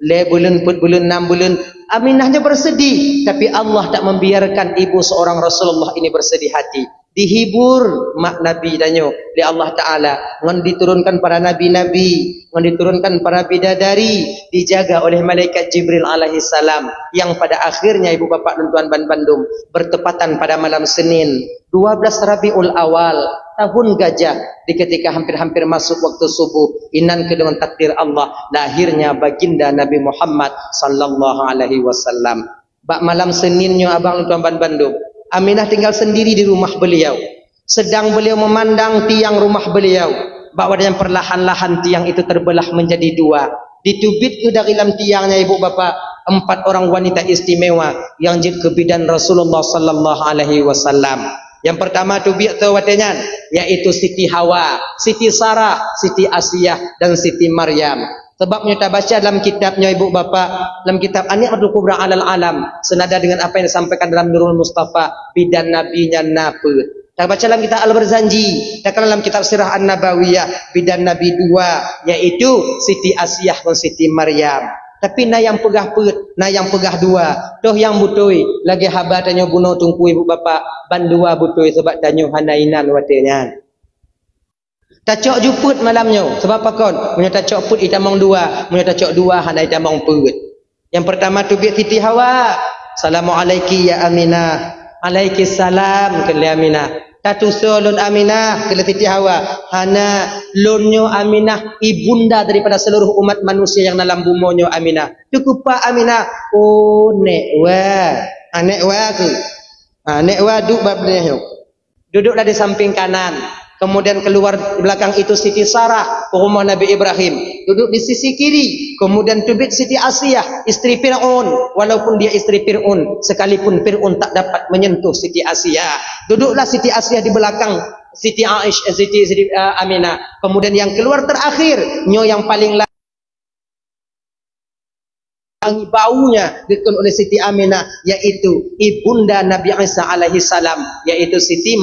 Speaker 1: 5 bulan 4 bulan 6 bulan Aminahnya bersedih, tapi Allah tak membiarkan ibu seorang Rasulullah ini bersedih hati. Dihibur mak Nabi danyo oleh Allah Ta'ala. Ngan diturunkan para nabi-nabi, ngan diturunkan para bidadari, dijaga oleh malaikat Jibril alaihi salam, yang pada akhirnya ibu bapak dan tuan ban Bandung bertepatan pada malam Senin 12 Rabiul Awal tahun gajah, di ketika hampir-hampir masuk waktu subuh, inan ke dengan takdir Allah lahirnya baginda Nabi Muhammad sallallahu alaihi wasallam. Bak malam Seninnya abang dan tuan ban Bandung, Aminah tinggal sendiri di rumah beliau. Sedang beliau memandang tiang rumah beliau, bahwa dengan perlahan-lahan tiang itu terbelah menjadi 2. Ditubit ke dari dalam tiangnya ibu bapa 4 orang wanita istimewa yang jadi kebidan Rasulullah sallallahu alaihi wasallam. Yang pertama tubit tu watenya yaitu Siti Hawa, Siti Sarah, Siti Asiyah dan Siti Maryam. Sebabnya kita baca dalam kitabnya ibu bapa, dalam kitab An-Ni'matul Kubra 'alal Alam, senada dengan apa yang disampaikan dalam Nurul Mustafa, bidan nabinya Naput. Kita baca dalam kitab Al-Barzanji, dan dalam kitab Sirah An-Nabawiyah, bidan nabi 2 yaitu Siti Asiyah dan Siti Maryam. Tapi na yang pegah put, na yang pegah 2. Toh yang butoi lagi haba tanya bunuh tungku ibu bapa, ban 2 butoi sebab tanya hanainan watenya. Tacok juput malamnya. Sebab apa kon? Punya tacok put itamong 2. Punya tacok 2 handai itamong put. Yang pertama tubik Siti Hawa. Assalamualaikum ya Aminah. Alaiki salam ke Aminah. Tatusulun Aminah ke Siti Hawa. Hana lunyo Aminah ibunda daripada seluruh umat manusia yang dalam bumonyo Aminah. Cukup Pak Aminah. Oh nek wa. Nek wa aku. Nek wa duduk babnya. Duduklah di samping kanan. Kemudian keluar belakang itu Siti Sarah, rumah Nabi Ibrahim. Duduk di sisi kiri. Kemudian tubik Siti Asiyah, istri Fir'aun. Walaupun dia istri Fir'aun, sekalipun Fir'aun tak dapat menyentuh Siti Asiyah. Duduklah Siti Asiyah di belakang Siti Aisyah, Siti Aminah. Kemudian yang keluar terakhir, nyo yang paling baunya dikon oleh Siti Aminah, yaitu ibunda Nabi Isa alaihi salam, yaitu Siti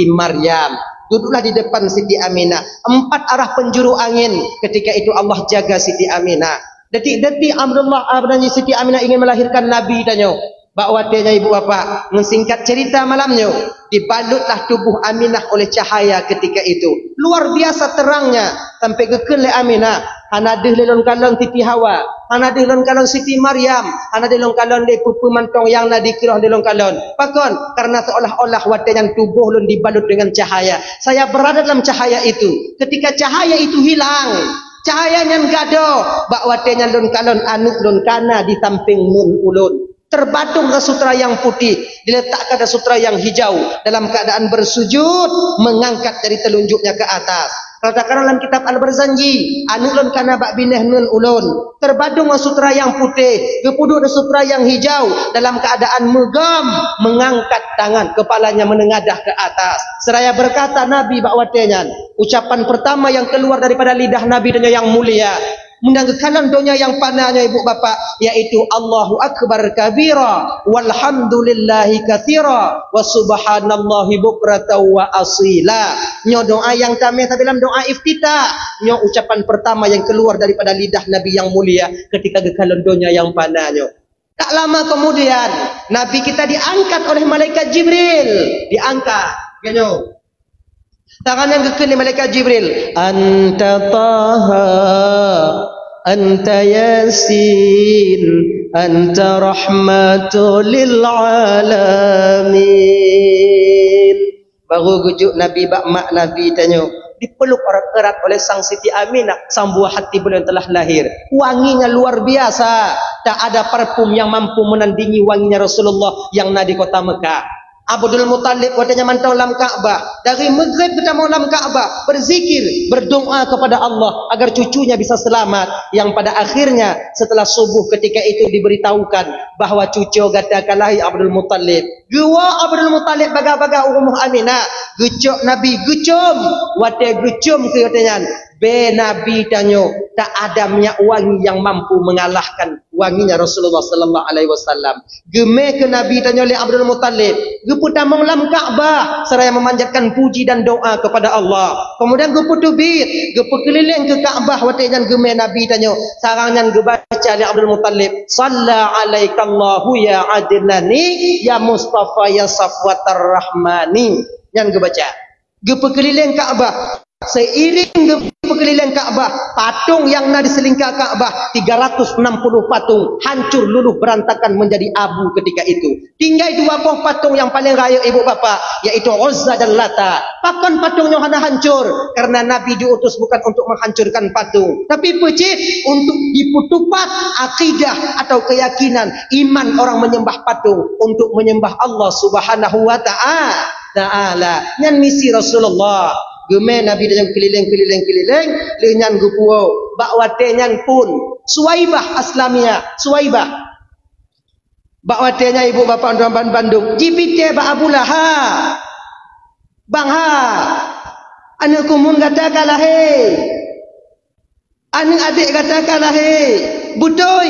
Speaker 1: Maryam. Duduklah di depan Siti Aminah. 4 arah penjuru angin. Ketika itu Allah jaga Siti Aminah. Detik-detik Abdullah dan Siti Aminah ingin melahirkan Nabi danyo. Bakwatenya ibu bapa, mensingkat cerita malamnya, dibalutlah tubuh Aminah oleh cahaya ketika itu. Luar biasa terangnya sampai gekel le Aminah. Hanadih lelon kalon Siti Hawa, hanadih lelon kalon Siti Maryam, hanadih lelon kalon de pupu mantong yang nadi kirah lelon kalon. Pakon karena seolah-olah watenya tubuh lun dibalut dengan cahaya. Saya berada dalam cahaya itu. Ketika cahaya itu hilang, cahayanya gado, bak watenya lelon kalon anuk lelon kana di samping mun ulun. Terbatung ke sutra yang putih, diletakkan ke sutra yang hijau, dalam keadaan bersujud, mengangkat dari telunjuknya ke atas. Kalau tak dalam kitab Al-Barzanji, anulun kana bak bineh nun ulun. Terbadung sutra yang putih, kepuduk sutra yang hijau dalam keadaan megam, mengangkat tangan, kepalanya menengadah ke atas. Seraya berkata Nabi bak watenyan, ucapan pertama yang keluar daripada lidah Nabi dan yang mulia, menanggalkan donya yang panahnya ibu bapa, yaitu Allahu Akbar kabira walhamdulillahi katsira wa subhanallahi bukratan wa asila. Nyo doa yang kami dalam doa iftitah, nyo ucapan pertama yang keluar daripada lidah Nabi yang mulia ketika gekalan donya yang panahnya. Tak lama kemudian Nabi kita diangkat oleh malaikat Jibril, diangkat nyo. Tangan yang kekali malaikat Jibril, anta taha, anta yasin, anta rahmatul lil alamin. Baru gujuk Nabi bak mak Nabi tanya, dipeluk erat-erat oleh sang Siti Aminah, sang buah hati beliau yang telah lahir. Wanginya luar biasa, tak ada parfum yang mampu menandingi wanginya Rasulullah yang ada di kota Mekah. Abdul Muttalib katanya mantau dalam Ka'bah, dari Maghrib kita mau dalam Ka'bah berzikir, berdoa kepada Allah agar cucunya bisa selamat, yang pada akhirnya setelah subuh ketika itu diberitahukan bahawa cucu katakan lahir Abdul Muttalib. Gua Abdul Muttalib baga-baga Ummu Aminah, gucuk Nabi gucum, wate gucum ke katanya. Be Nabi tanyo, tak ada minyak wangi yang mampu mengalahkan wanginya Rasulullah sallallahu alaihi wasallam. Geme ke Nabi tanyo oleh Abdul Muttalib, geputa mengelam Ka'bah seraya memanjatkan puji dan doa kepada Allah. Kemudian gepu tubit, gepu keliling ke Ka'bah watenya geme Nabi tanyo, sarangan gebaca oleh Abdul Muttalib, salla alaikallahu ya adnani ya Mustafa ya Safwatar Rahmani. Yang gebaca gepu keliling Ka'bah. Seiring keliling Ka'bah, patung yang nak diselingkar Ka'bah 360 patung hancur luluh berantakan menjadi abu ketika itu. Tinggal dua buah patung yang paling raya ibu bapa, yaitu Uzza dan Lata. Pakan patungnya hanya hancur karena Nabi diutus bukan untuk menghancurkan patung, tapi pecit untuk diputupat akidah atau keyakinan iman orang menyembah patung untuk menyembah Allah Subhanahu wa ta'ala. Yang misi Rasulullah. Gemen Nabi dengan keliling lenyan gupuo bakwatenya pun Suwaibah Aslamia, Suwaibah bakwatenya ibu bapa orang Bandung jipite ba Abu Lahab bang ha anu kumun katakanlah he anu adik katakanlah he butoy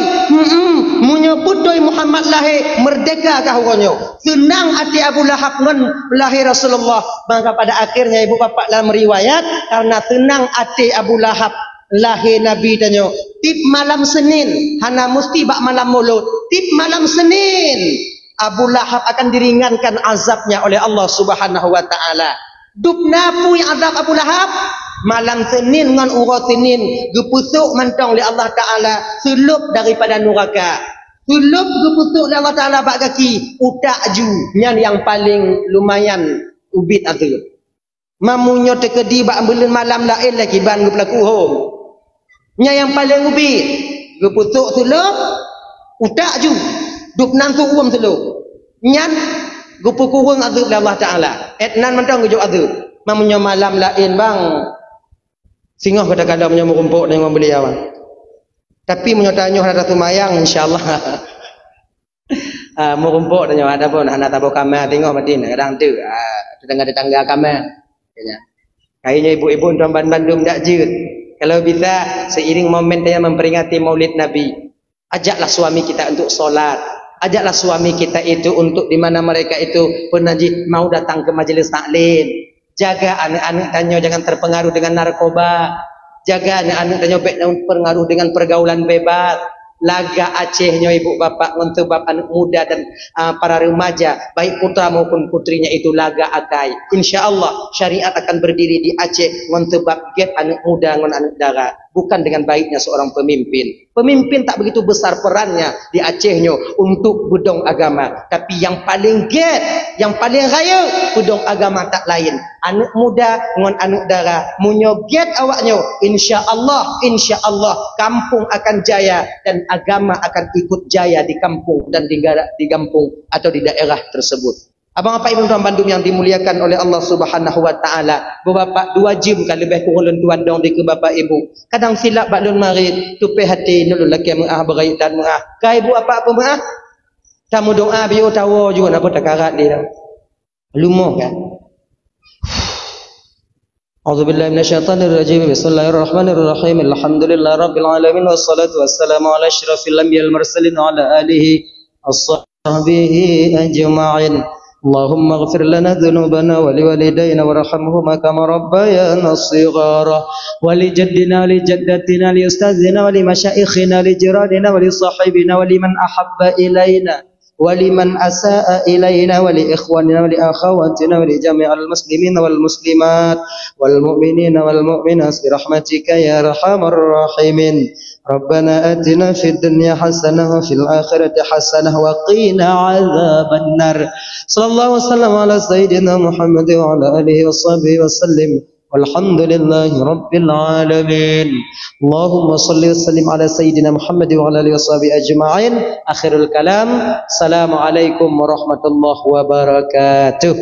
Speaker 1: munyo butoy Muhammad lahir merdeka kah uronyo senang hati Abu Lahab ngan lahir Rasulullah. Maka pada akhirnya ibu bapa dalam riwayat karena tenang hati Abu Lahab lahir Nabi tanyo tip malam Senin hana musti bak malam Maulud, tip malam Senin Abu Lahab akan diringankan azabnya oleh Allah Subhanahu wa taala. Dup napu yang azab Abu Lahab malam Senin dengan urut Senin gepusuk mantong oleh Allah Ta'ala sulup daripada neraka, sulup gepusuk oleh Allah Ta'ala bak kaki utak ju yang paling lumayan ubit itu mamunyo tekedi bak bulan malam lain lagi ban gepelaku hom yang paling ubit gepusuk sulup utak ju dup nantu uam sulup nyan gupukurung azab oleh Allah Ta'ala etnan mantong gujuk azab mamunyo malam lain bang singoh kadang-kadang punya merumpuk dengan beliau. Tapi menyotanya ada tumayang insyaallah. Merumpuk dengan ada pun anak tabu kamar tengok batin kadang tu tetangga-tetangga kamar. Kayaknya ibu-ibu tuan Bandung tak jut. Kalau bisa seiring momen dia memperingati Maulid Nabi, ajaklah suami kita untuk solat. Ajaklah suami kita itu untuk di mana mereka itu penaji mau datang ke majelis taklim. Jaga anak-anak tanyo jangan terpengaruh dengan narkoba. Jaga anak-anak tanyo terpengaruh dengan pergaulan bebas. Laga Acehnya ibu bapak untuk bab anak muda dan para remaja, baik putra maupun putrinya itu laga akai. Insyaallah syariat akan berdiri di Aceh untuk bab gap anak muda dengan anak dara. Bukan dengan baiknya seorang pemimpin. Pemimpin tak begitu besar perannya di Acehnya untuk budong agama. Tapi yang paling get, yang paling raya budong agama tak lain. Anak muda dengan anak dara munyo get awaknya. Insya-Allah kampung akan jaya dan agama akan ikut jaya di kampung dan di kampung atau di daerah tersebut. Abang apa ibu tuan Bandung yang dimuliakan oleh Allah Subhanahu wa taala. Bapak dua jam kan lebih kurang tuan dong di ke bapak ibu. Kadang silap baklun mari tupai hati nulu laki mengah berai dan mengah. Ka ibu apa mengah? Kamu doa biu tahu juga apa takarat dia. Lumo kan. A'udzubillahi minasyaitonir rajim. Bismillahirrahmanirrahim. Alhamdulillahi rabbil alamin wassalatu wassalamu ala asyrafil anbiya'il mursalin wa ala alihi washabbihi ajma'in. اللهم اغفر لنا ذنوبنا ولوالدينا وارحمهما كما ربيانا صغارا ولجدنا ولجدتنا لاستاذنا ولمشايخنا لجيراننا ولصاحبنا ولمن احب الينا ولمن اساء الينا ولاخواننا ولاخواتنا ولجميع المسلمين والمسلمات والمؤمنين والمؤمنات برحمتك يا ارحم الراحمين. ربنا آتنا في الدنيا حسنة وفي الآخرة حسنة وقنا عذاب النار. صلى الله وسلم على سيدنا محمد وعلى آله وصحبه وسلم والحمد لله رب العالمين. اللهم صل وسلم على سيدنا محمد وعلى آله وصحبه أجمعين. آخر الكلام. السلام عليكم ورحمة الله وبركاته.